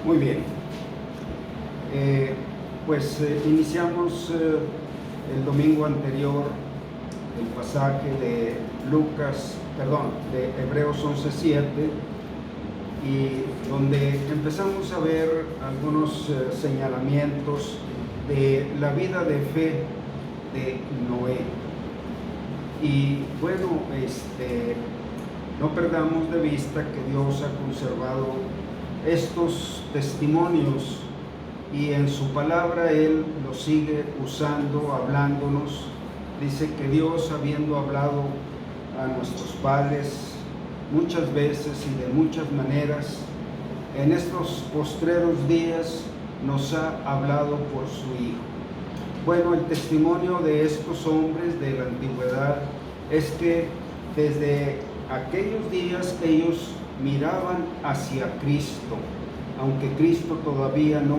Muy bien. Iniciamos el domingo anterior el pasaje de de Hebreos 11:7, y donde empezamos a ver algunos señalamientos de la vida de fe de Noé. Y bueno, no perdamos de vista que Dios ha conservado estos testimonios, y en su palabra Él los sigue usando, hablándonos. Dice que Dios, habiendo hablado a nuestros padres muchas veces y de muchas maneras, en estos postreros días nos ha hablado por su Hijo. Bueno, el testimonio de estos hombres de la antigüedad es que desde aquellos días ellos miraban hacia Cristo. Aunque Cristo todavía no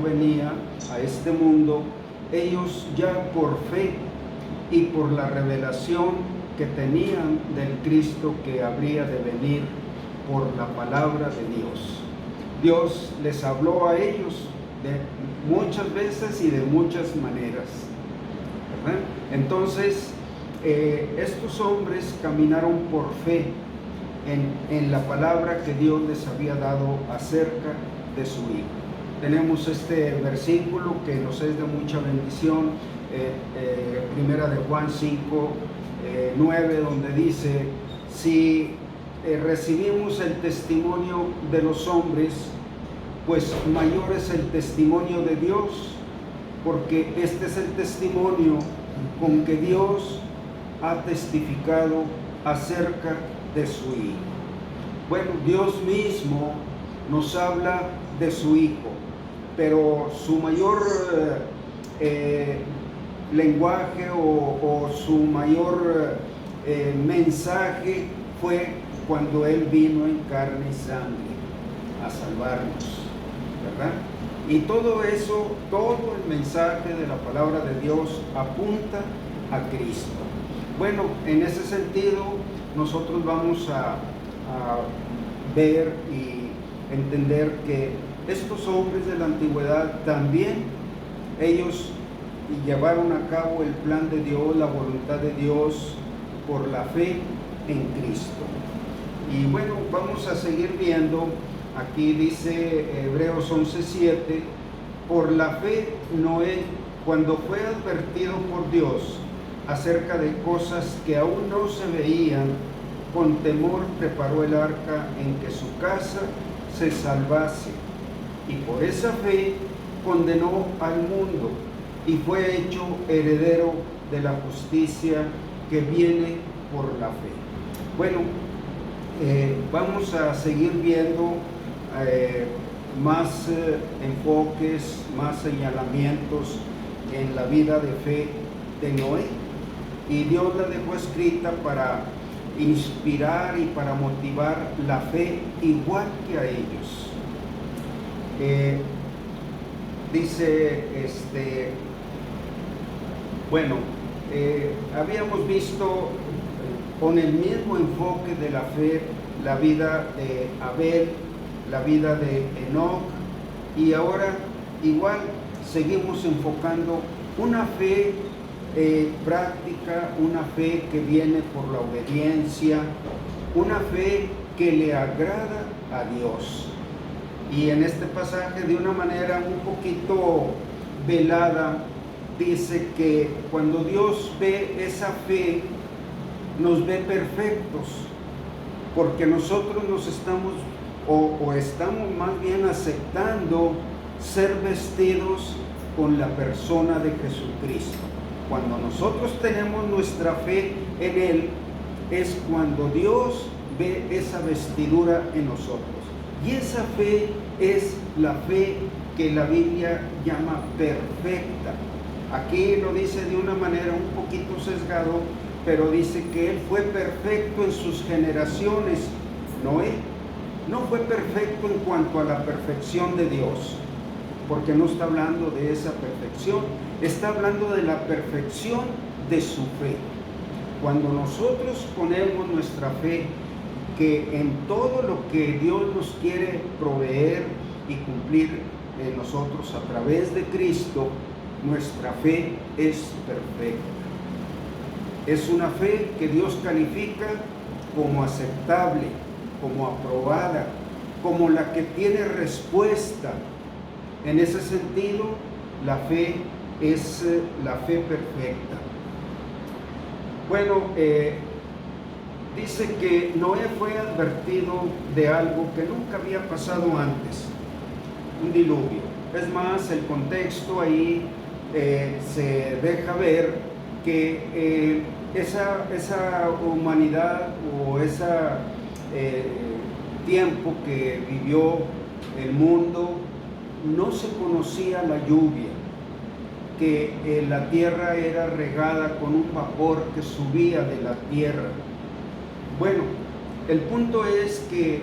venía a este mundo, ellos ya por fe y por la revelación que tenían del Cristo que habría de venir por la palabra de Dios les habló a ellos de muchas veces y de muchas maneras, ¿verdad? Entonces, estos hombres caminaron por fe en la palabra que Dios les había dado acerca de su Hijo. Tenemos este versículo que nos es de mucha bendición, primera de Juan 5:9, donde dice: si recibimos el testimonio de los hombres, pues mayor es el testimonio de Dios, porque este es el testimonio con que Dios ha testificado acerca de su Hijo. Bueno, Dios mismo nos habla de su Hijo, pero su mayor lenguaje o su mayor mensaje fue cuando Él vino en carne y sangre a salvarnos, ¿verdad? Y todo eso, todo el mensaje de la palabra de Dios apunta a Cristo. Bueno, en ese sentido, nosotros vamos a ver y entender que estos hombres de la antigüedad también, ellos llevaron a cabo el plan de Dios, la voluntad de Dios, por la fe en Cristo. Y bueno, vamos a seguir viendo. Aquí dice Hebreos 11:7: por la fe Noé, cuando fue advertido por Dios acerca de cosas que aún no se veían, con temor preparó el arca en que su casa se salvase, y por esa fe condenó al mundo y fue hecho heredero de la justicia que viene por la fe. Bueno, vamos a seguir viendo más enfoques, más señalamientos en la vida de fe de Noé, y Dios la dejó escrita para inspirar y para motivar la fe igual que a ellos. Habíamos visto con el mismo enfoque de la fe la vida de Abel, la vida de Enoc, y ahora igual seguimos enfocando una fe práctica, una fe que viene por la obediencia, una fe que le agrada a Dios. Y en este pasaje, de una manera un poquito velada, dice que cuando Dios ve esa fe, nos ve perfectos, porque nosotros nos estamos más bien aceptando ser vestidos con la persona de Jesucristo. Cuando nosotros tenemos nuestra fe en Él, es cuando Dios ve esa vestidura en nosotros. Y esa fe es la fe que la Biblia llama perfecta. Aquí lo dice de una manera un poquito sesgado, pero dice que Él fue perfecto en sus generaciones. Noé no fue perfecto en cuanto a la perfección de Dios, porque no está hablando de esa perfección, está hablando de la perfección de su fe. Cuando nosotros ponemos nuestra fe que en todo lo que Dios nos quiere proveer, y cumplir en nosotros a través de Cristo, nuestra fe es perfecta. Es una fe que Dios califica como aceptable, como aprobada, como la que tiene respuesta. En ese sentido, la fe es la fe perfecta. Bueno, dice que Noé fue advertido de algo que nunca había pasado antes, un diluvio. Es más, el contexto ahí se deja ver que esa humanidad o ese tiempo que vivió el mundo, no se conocía la lluvia, que la tierra era regada con un vapor que subía de la tierra. Bueno, el punto es que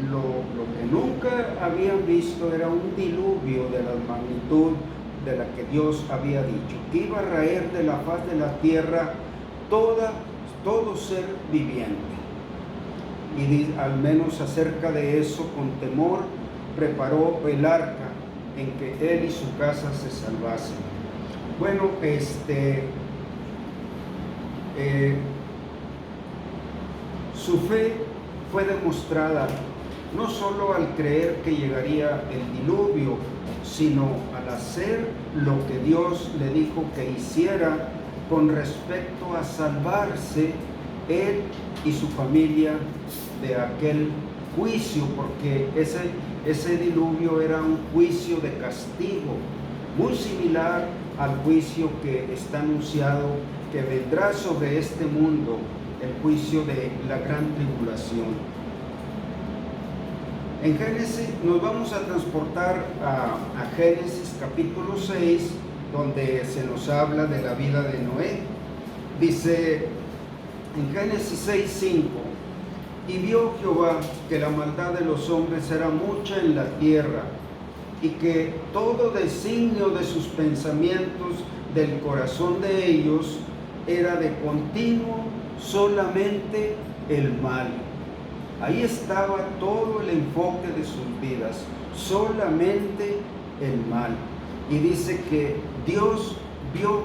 lo que nunca habían visto era un diluvio de la magnitud de la que Dios había dicho, que iba a raer de la faz de la tierra todo ser viviente. Y al menos acerca de eso, con temor, preparó el arca en que él y su casa se salvasen. Bueno, su fe fue demostrada no solo al creer que llegaría el diluvio, sino al hacer lo que Dios le dijo que hiciera con respecto a salvarse él y su familia de aquel juicio, porque ese diluvio era un juicio de castigo, muy similar al juicio que está anunciado que vendrá sobre este mundo, el juicio de la gran tribulación. En Génesis nos vamos a transportar a Génesis capítulo 6, donde se nos habla de la vida de Noé. Dice en Génesis 6:5: y vio Jehová que la maldad de los hombres era mucha en la tierra, y que todo designio de sus pensamientos del corazón de ellos era de continuo solamente el mal. Ahí estaba todo el enfoque de sus vidas, solamente el mal. Y dice que Dios vio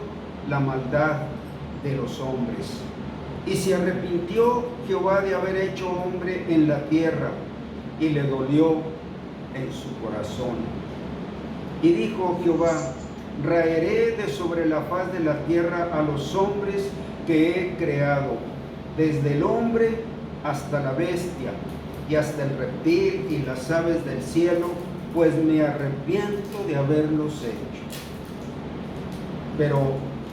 la maldad de los hombres. Y se arrepintió Jehová de haber hecho hombre en la tierra, y le dolió en su corazón. Y dijo Jehová: raeré de sobre la faz de la tierra a los hombres que he creado, desde el hombre hasta la bestia, y hasta el reptil y las aves del cielo, pues me arrepiento de haberlos hecho. Pero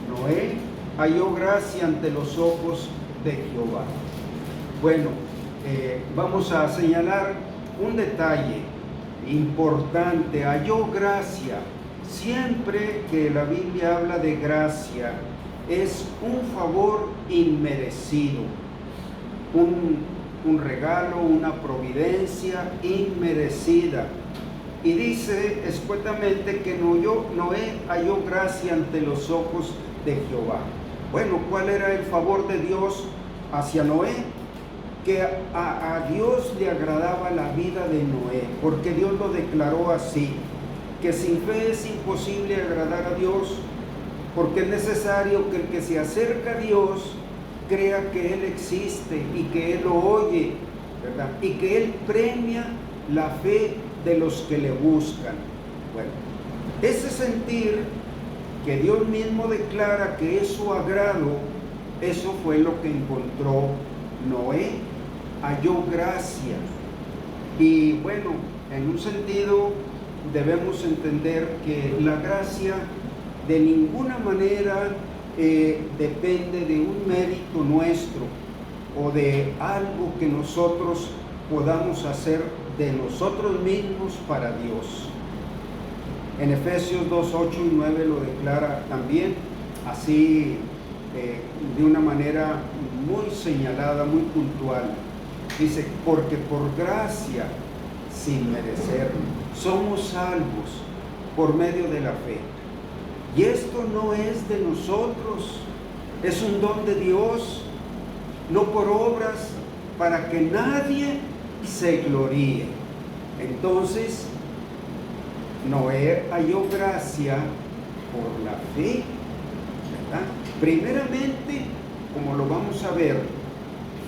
Noé halló gracia ante los ojos de Jehová. Bueno, vamos a señalar un detalle importante: halló gracia. Siempre que la Biblia habla de gracia, es un favor inmerecido, un regalo, una providencia inmerecida. Y dice escuetamente que Noé halló gracia ante los ojos de Jehová. Bueno, ¿cuál era el favor de Dios hacia Noé? Que a Dios le agradaba la vida de Noé, porque Dios lo declaró así, que sin fe es imposible agradar a Dios, porque es necesario que el que se acerca a Dios crea que Él existe y que Él lo oye, ¿verdad? Y que Él premia la fe de los que le buscan. Bueno, ese sentir que Dios mismo declara que es su agrado, eso fue lo que encontró Noé. Halló gracia. Y bueno, en un sentido debemos entender que la gracia de ninguna manera depende de un mérito nuestro o de algo que nosotros podamos hacer de nosotros mismos para Dios. En Efesios 2, 8 y 9 lo declara también así, de una manera muy señalada, muy puntual. Dice: porque por gracia, sin merecerlo, somos salvos por medio de la fe. Y esto no es de nosotros, es un don de Dios, no por obras, para que nadie se gloríe. Entonces, Noé halló gracia por la fe, ¿verdad? Primeramente, como lo vamos a ver,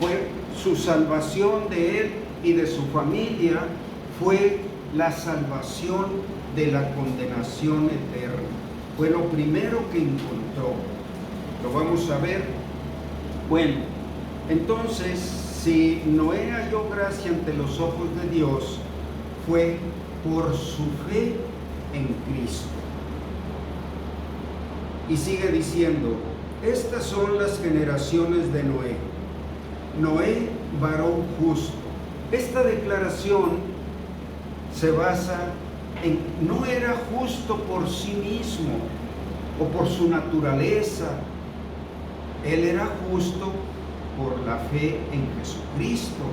fue su salvación de él y de su familia, fue la salvación de la condenación eterna. Fue lo primero que encontró. Lo vamos a ver. Bueno, entonces, si Noé halló gracia ante los ojos de Dios, fue por su fe en Cristo. Y sigue diciendo, estas son las generaciones de Noé. Noé, varón justo. Esta declaración se basa en, no era justo por sí mismo o por su naturaleza. Él era justo por la fe en Jesucristo.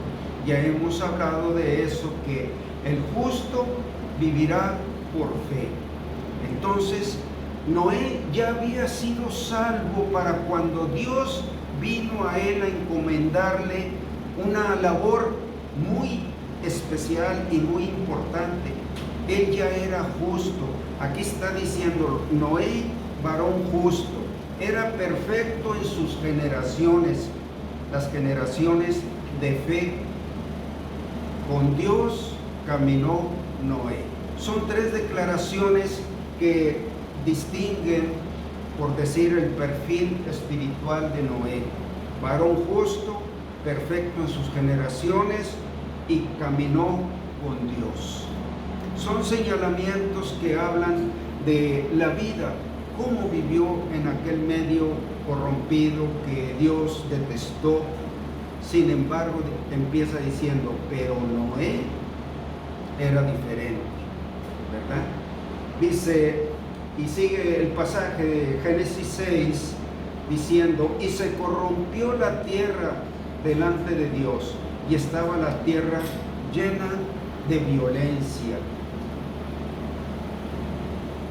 Ya hemos hablado de eso, que el justo vivirá por fe. Entonces, Noé ya había sido salvo para cuando Dios vino a él a encomendarle una labor muy especial y muy importante. Él ya era justo. Aquí está diciendo, Noé, varón justo, era perfecto en sus generaciones, las generaciones de fe. Con Dios caminó Noé. Son tres declaraciones que distinguen, por decir, el perfil espiritual de Noé. Varón justo, perfecto en sus generaciones y caminó con Dios. Son señalamientos que hablan de la vida, cómo vivió en aquel medio corrompido que Dios detestó. Sin embargo, empieza diciendo, pero Noé era diferente, ¿verdad? Dice, y sigue el pasaje de Génesis 6 diciendo, y se corrompió la tierra delante de Dios, y estaba la tierra llena de violencia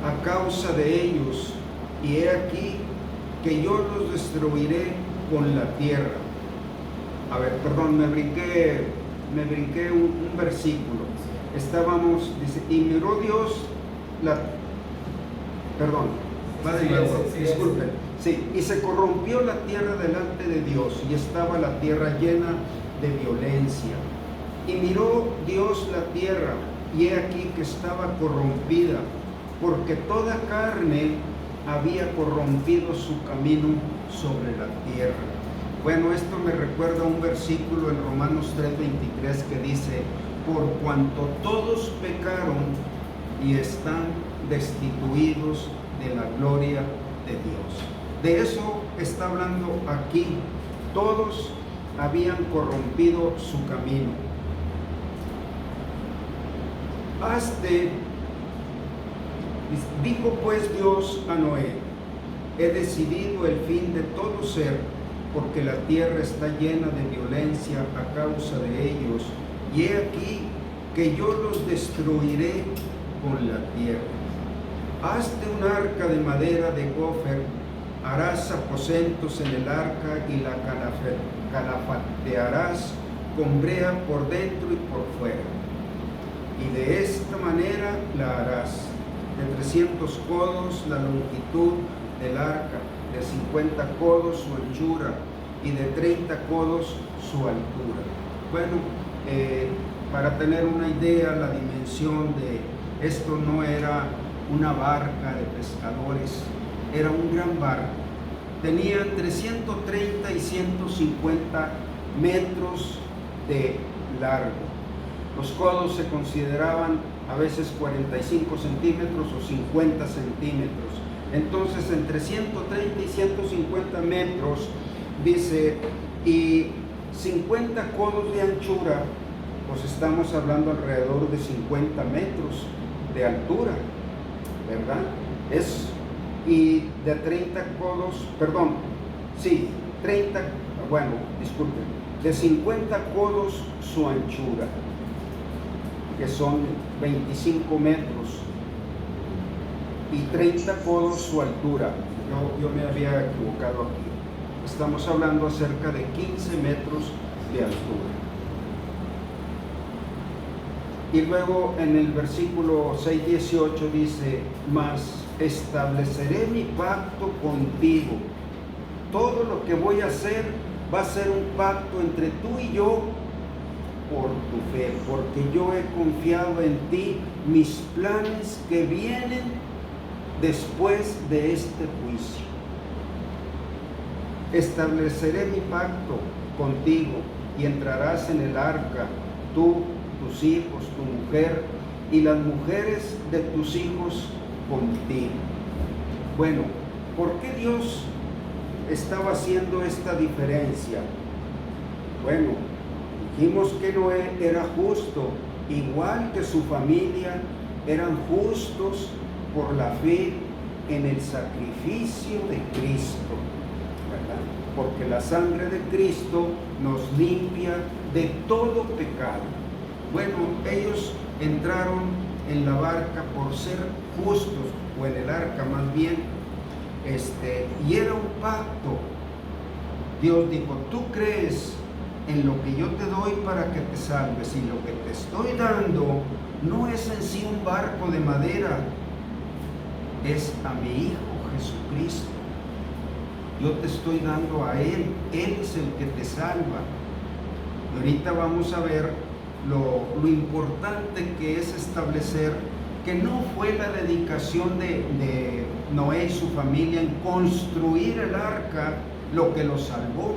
a causa de ellos, y he aquí que yo los destruiré con la tierra. A ver, perdón, me brinqué un versículo. Estábamos, dice, y miró Dios va de nuevo, disculpen. Sí, y se corrompió la tierra delante de Dios, y estaba la tierra llena de violencia. Y miró Dios la tierra, y he aquí que estaba corrompida, porque toda carne había corrompido su camino sobre la tierra. Bueno, esto me recuerda a un versículo en Romanos 3:23 que dice, por cuanto todos pecaron y están destituidos de la gloria de Dios. De eso está hablando aquí. Todos habían corrompido su camino. Dijo pues Dios a Noé, he decidido el fin de todo ser, porque la tierra está llena de violencia a causa de ellos, y he aquí que yo los destruiré con la tierra. Hazte un arca de madera de gofer, harás aposentos en el arca y la calafatearás con brea por dentro y por fuera. Y de esta manera la harás, de 300 codos la longitud del arca, de 50 codos su anchura y de 30 codos su altura. Bueno, para tener una idea, la dimensión de esto no era una barca de pescadores, era un gran barco. Tenía entre 130 y 150 metros de largo. Los codos se consideraban a veces 45 centímetros o 50 centímetros. Entonces, entre 130 y 150 metros, dice, y 50 codos de anchura, pues estamos hablando alrededor de 50 metros de altura, ¿verdad? Y de 30 codos, de 50 codos su anchura, que son 25 metros, y 30 codos su altura. Yo me había equivocado aquí. Estamos hablando acerca de 15 metros de altura. Y luego en el versículo 6:18 dice, mas estableceré mi pacto contigo. Todo lo que voy a hacer va a ser un pacto entre tú y yo por tu fe, porque yo he confiado en ti mis planes que vienen después de este juicio. Estableceré mi pacto contigo y entrarás en el arca, tú, tus hijos, tu mujer y las mujeres de tus hijos contigo. Bueno, ¿por qué Dios estaba haciendo esta diferencia? Bueno, dijimos que Noé era justo, igual que su familia eran justos por la fe en el sacrificio de Cristo, ¿verdad? Porque la sangre de Cristo nos limpia de todo pecado. Bueno, ellos entraron en la barca por ser justos, o en el arca más bien, y era un pacto. Dios dijo, tú crees en lo que yo te doy para que te salves, y lo que te estoy dando no es en sí un barco de madera, es a mi Hijo Jesucristo. Yo te estoy dando a Él es el que te salva. Y ahorita vamos a ver lo importante que es establecer que no fue la dedicación de Noé y su familia en construir el arca lo que los salvó.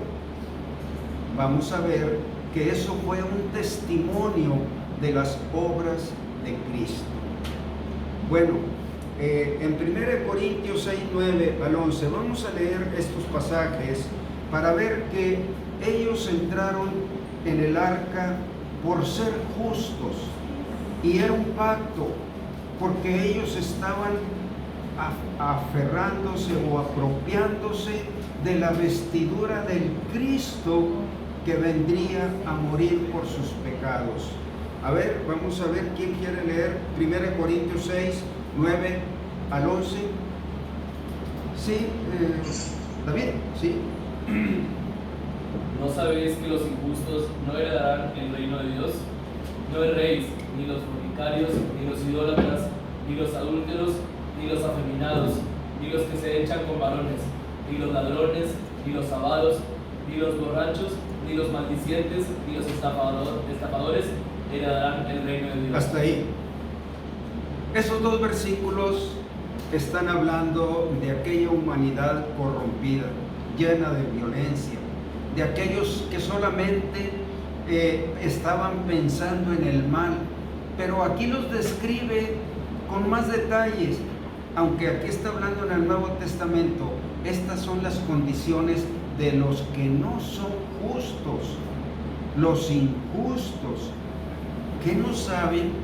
Vamos a ver que eso fue un testimonio de las obras de Cristo. Bueno, en 1 Corintios 6, 9 al 11, vamos a leer estos pasajes para ver que ellos entraron en el arca por ser justos, y era un pacto, porque ellos estaban aferrándose o apropiándose de la vestidura del Cristo que vendría a morir por sus pecados. A ver, vamos a ver quién quiere leer 1 Corintios 6, 9 al 11. Sí, David, sí. ¿No sabéis que los injustos no heredarán el reino de Dios? No erréis, ni los fornicarios, ni los idólatras, ni los adúlteros, ni los afeminados, ni los que se echan con varones, ni los ladrones, ni los avaros, ni los borrachos, ni los maldicientes, ni los estafadores heredarán el reino de Dios. Hasta ahí. Esos dos versículos están hablando de aquella humanidad corrompida, llena de violencia, de aquellos que solamente estaban pensando en el mal, pero aquí los describe con más detalles, aunque aquí está hablando en el Nuevo Testamento. Estas son las condiciones de los que no son justos, los injustos, que no saben.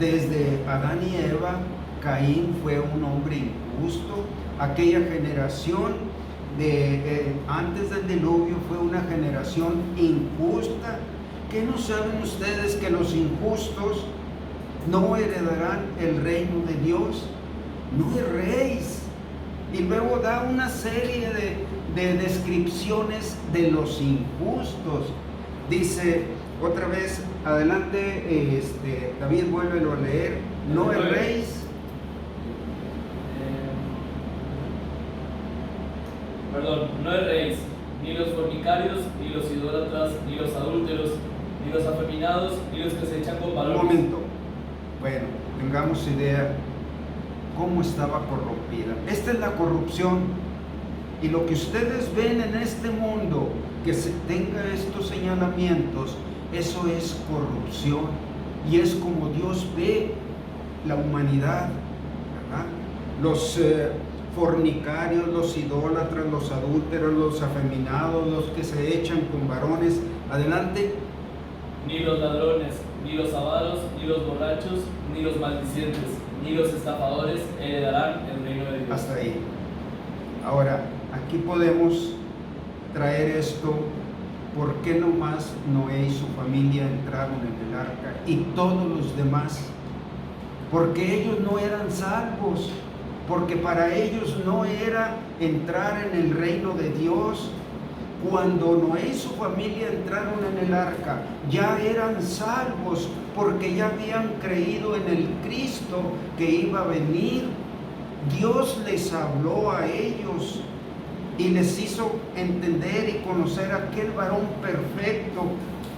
Desde Adán y Eva, Caín fue un hombre injusto. Aquella generación antes del diluvio fue una generación injusta. ¿Qué no saben ustedes que los injustos no heredarán el reino de Dios? No erréis. Y luego da una serie de descripciones de los injustos. Dice otra vez, adelante, David, vuélvelo a leer. No erréis. No erréis, ni los fornicarios, ni los idólatras, ni los adúlteros, ni los afeminados, ni los que se echan con varones. Un momento. Bueno, tengamos idea cómo estaba corrompida. Esta es la corrupción. Y lo que ustedes ven en este mundo, que se tenga estos señalamientos, eso es corrupción. Y es como Dios ve la humanidad, ¿verdad? Los fornicarios, los idólatras, los adúlteros, los afeminados, los que se echan con varones. Adelante. Ni los ladrones, ni los avaros, ni los borrachos, ni los maldicientes, ni los estafadores heredarán el reino de Dios. Hasta ahí. Ahora, aquí podemos traer esto. ¿Por qué nomás Noé y su familia entraron en el arca y todos los demás? Porque ellos no eran salvos, porque para ellos no era entrar en el reino de Dios, cuando Noé y su familia entraron en el arca, ya eran salvos porque ya habían creído en el Cristo que iba a venir. Dios les habló a ellos y les hizo entender y conocer a aquel varón perfecto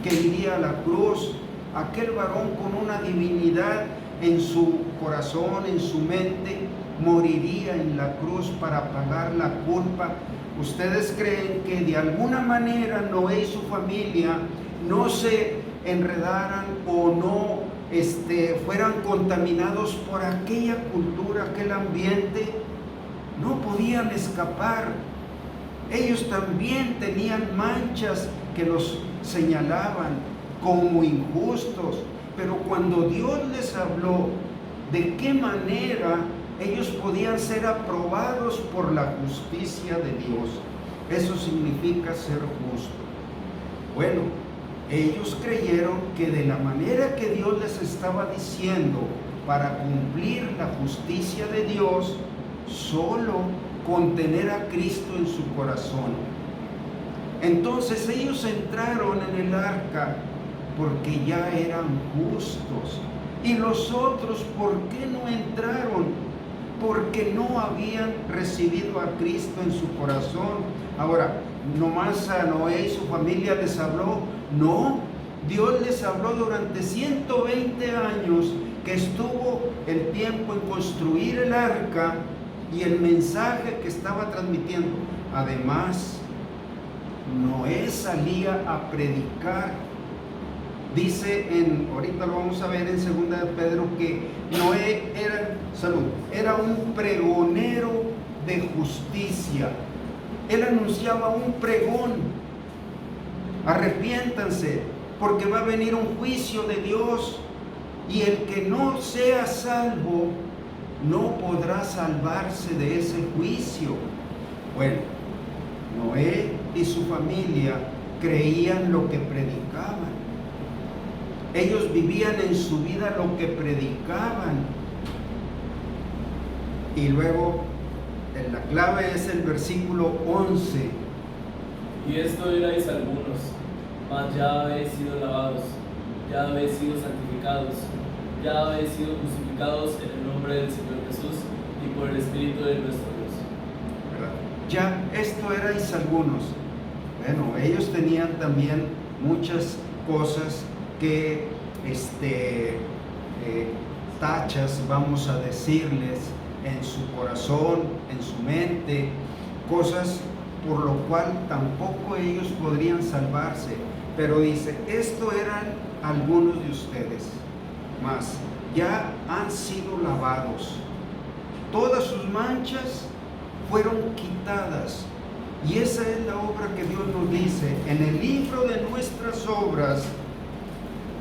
que iría a la cruz, aquel varón con una divinidad en su corazón, en su mente, moriría en la cruz para pagar la culpa. ¿Ustedes creen que de alguna manera Noé y su familia no se enredaran o no fueran contaminados por aquella cultura, aquel ambiente? No podían escapar. Ellos también tenían manchas que los señalaban como injustos, pero cuando Dios les habló de qué manera ellos podían ser aprobados por la justicia de Dios, eso significa ser justo. Bueno, ellos creyeron que de la manera que Dios les estaba diciendo para cumplir la justicia de Dios, solo con tener a Cristo en su corazón. Entonces ellos entraron en el arca porque ya eran justos. Y los otros, ¿por qué no entraron? Porque no habían recibido a Cristo en su corazón. Ahora, nomás a Noé y su familia les habló. No, Dios les habló durante 120 años que estuvo el tiempo en construir el arca y el mensaje que estaba transmitiendo. Además, Noé salía a predicar. Dice ahorita lo vamos a ver en 2 de Pedro, que Noé era un pregonero de justicia. Él anunciaba un pregón: arrepiéntanse, porque va a venir un juicio de Dios, y el que no sea salvo no podrá salvarse de ese juicio. Bueno, Noé y su familia creían lo que predicaban. Ellos vivían en su vida lo que predicaban. Y luego, la clave es el versículo 11. Y esto erais algunos, mas ya habéis sido lavados, ya habéis sido santificados, ya habéis sido justificados en el nombre del Señor Jesús y por el Espíritu de nuestro Dios. ¿Verdad? Ya esto erais algunos. Bueno, ellos tenían también muchas cosas que tachas, vamos a decirles, en su corazón, en su mente, cosas por lo cual tampoco ellos podrían salvarse. Pero dice, esto eran algunos de ustedes, mas ya han sido lavados, todas sus manchas fueron quitadas. Y esa es la obra que Dios nos dice en el libro de nuestras obras.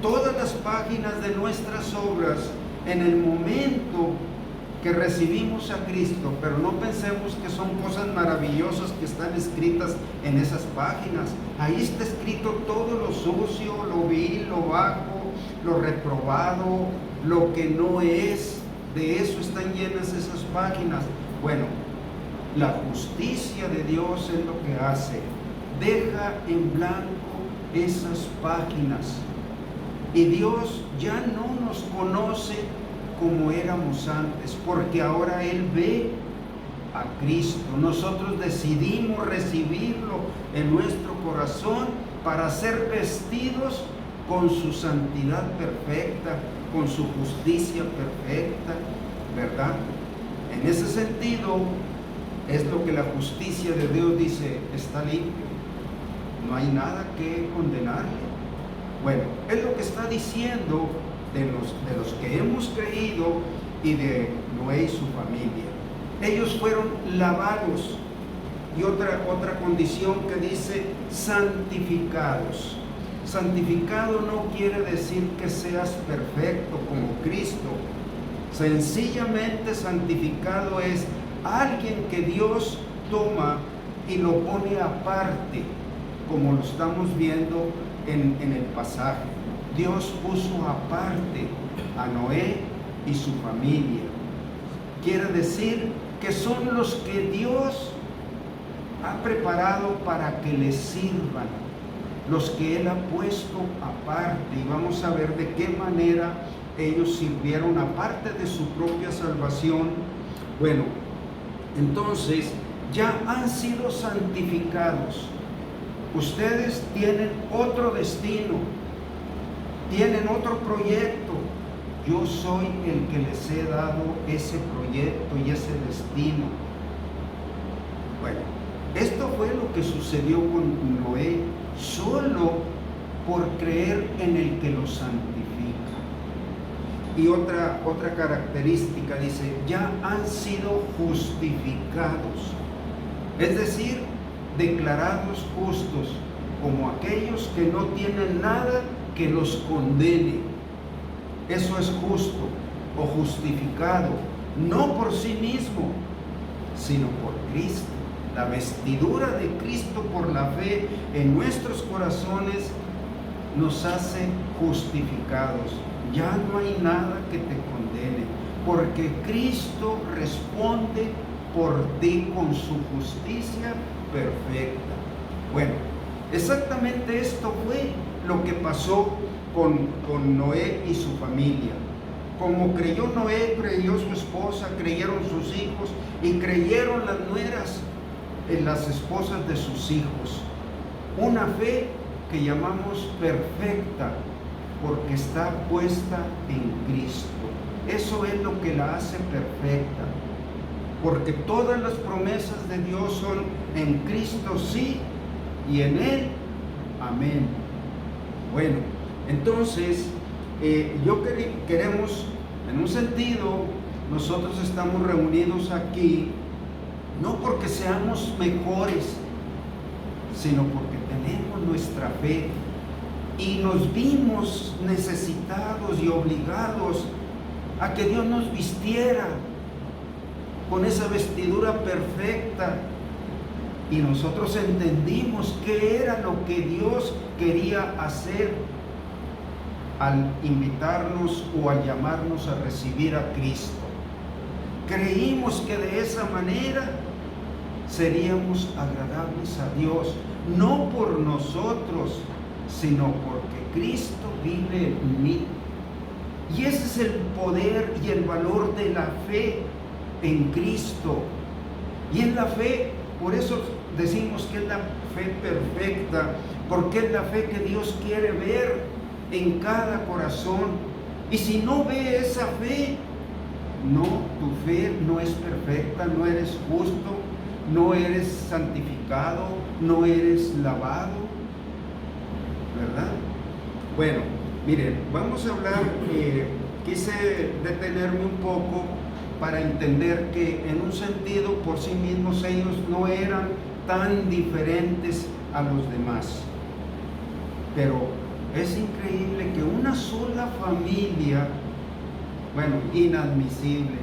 Todas las páginas de nuestras obras, en el momento que recibimos a Cristo, pero no pensemos que son cosas maravillosas que están escritas en esas páginas. Ahí está escrito todo lo sucio, lo vil, lo bajo, lo reprobado, lo que no es. De eso están llenas esas páginas. Bueno, la justicia de Dios es lo que hace. Deja en blanco esas páginas. Y Dios ya no nos conoce como éramos antes, porque ahora Él ve a Cristo. Nosotros decidimos recibirlo en nuestro corazón para ser vestidos con su santidad perfecta, con su justicia perfecta, ¿verdad? En ese sentido, es lo que la justicia de Dios dice: está limpio, no hay nada que condenarle. Bueno, es lo que está diciendo de los que hemos creído y de Noé y su familia. Ellos fueron lavados. Y otra condición que dice santificados. Santificado no quiere decir que seas perfecto como Cristo. Sencillamente santificado es alguien que Dios toma y lo pone aparte, como lo estamos viendo en el pasaje. Dios puso aparte a Noé y su familia. Quiere decir que son los que Dios ha preparado para que le sirvan, los que Él ha puesto aparte. Y vamos a ver de qué manera ellos sirvieron aparte de su propia salvación. Bueno, entonces ya han sido santificados. Ustedes tienen otro destino, tienen otro proyecto. Yo soy el que les he dado ese proyecto y ese destino. Bueno, esto fue lo que sucedió con Noé, solo por creer en el que lo santifica. Y otra característica dice, ya han sido justificados, es decir, declarados justos, como aquellos que no tienen nada que los condene. Eso es justo o justificado, no por sí mismo, sino por Cristo. La vestidura de Cristo por la fe en nuestros corazones nos hace justificados. Ya no hay nada que te condene, porque Cristo responde por ti con su justicia perfecta. Bueno, exactamente esto fue lo que pasó con Noé y su familia. Como creyó Noé, creyó su esposa, creyeron sus hijos y creyeron las nueras en las esposas de sus hijos. Una fe que llamamos perfecta porque está puesta en Cristo. Eso es lo que la hace perfecta, porque todas las promesas de Dios son en Cristo sí y en Él amén. Bueno, entonces queremos, en un sentido, nosotros estamos reunidos aquí no porque seamos mejores, sino porque tenemos nuestra fe y nos vimos necesitados y obligados a que Dios nos vistiera con esa vestidura perfecta, y nosotros entendimos qué era lo que Dios quería hacer al invitarnos o al llamarnos a recibir a Cristo. Creímos que de esa manera seríamos agradables a Dios, no por nosotros, sino porque Cristo vive en mí. Y ese es el poder y el valor de la fe en Cristo. Y es la fe, por eso decimos que es la fe perfecta, porque es la fe que Dios quiere ver en cada corazón. Y si no ve esa fe, no, tu fe no es perfecta, no eres justo, no eres santificado, no eres lavado, ¿verdad? Bueno, miren, vamos a hablar, quise detenerme un poco para entender que en un sentido por sí mismos ellos no eran tan diferentes a los demás. Pero es increíble que una sola familia, bueno, inadmisible,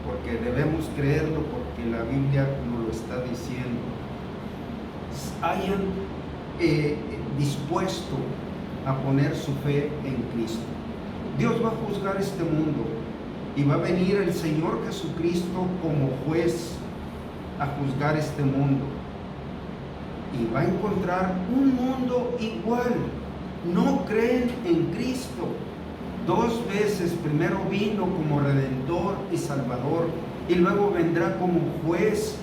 porque debemos creerlo porque la Biblia nos lo está diciendo, hayan dispuesto a poner su fe en Cristo. Dios va a juzgar este mundo y va a venir el Señor Jesucristo como juez a juzgar este mundo, y va a encontrar un mundo igual. No creen en Cristo. 2 veces, primero vino como Redentor y Salvador, y luego vendrá como juez,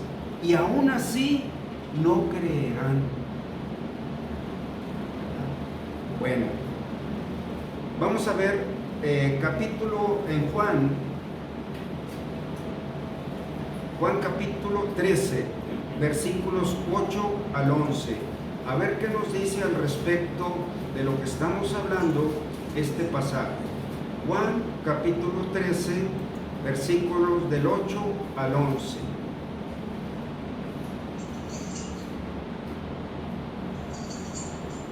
y aún así no creerán. Bueno, vamos a ver capítulo en Juan capítulo 13, versículos 8 al 11. A ver qué nos dice al respecto de lo que estamos hablando este pasaje. Juan capítulo 13, versículos del 8 al 11.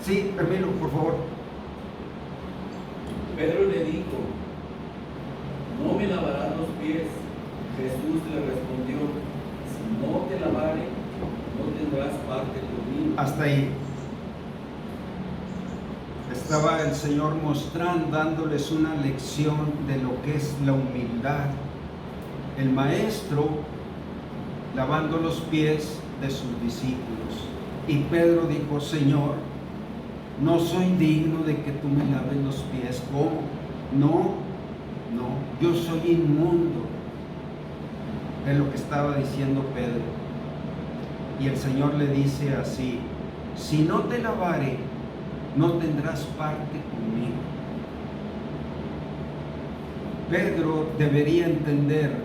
Sí, Hermino, por favor. Pedro le dijo: ¿no me lavarás los pies? Jesús le respondió: si no te lavare, no tendrás parte conmigo. Hasta ahí. Estaba el Señor dándoles una lección de lo que es la humildad. El maestro lavando los pies de sus discípulos. Y Pedro dijo: Señor, no soy digno de que tú me laves los pies. ¿Cómo? No, yo soy inmundo. Es lo que estaba diciendo Pedro. Y el Señor le dice así: si no te lavare, no tendrás parte conmigo. Pedro debería entender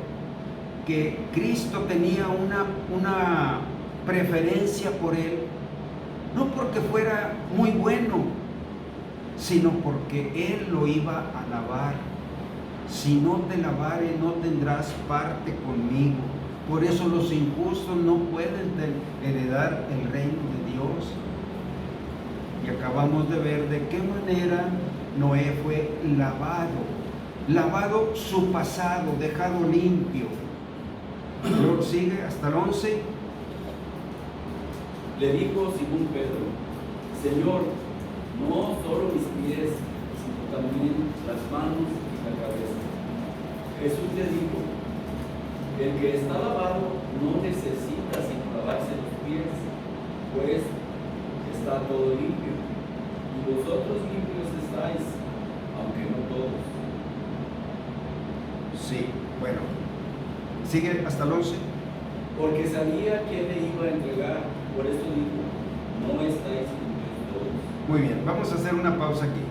que Cristo tenía una preferencia por él, no porque fuera muy bueno, sino porque él lo iba a lavar. Si no te lavare, no tendrás parte conmigo. Por eso los injustos no pueden heredar el reino de Dios. Y acabamos de ver de qué manera Noé fue lavado su pasado, dejado limpio. Luego sigue hasta el 11. Le dijo Simón Pedro: Señor, no solo mis pies, sino también las manos y la cabeza. Jesús le dijo: el que está lavado no necesita sino lavarse los pies, pues está todo limpio, y vosotros limpios estáis, aunque no todos. Sí, bueno. Sigue hasta el 11. Porque sabía quién le iba a entregar, por eso dijo: no estáis limpios todos. Muy bien, vamos a hacer una pausa aquí.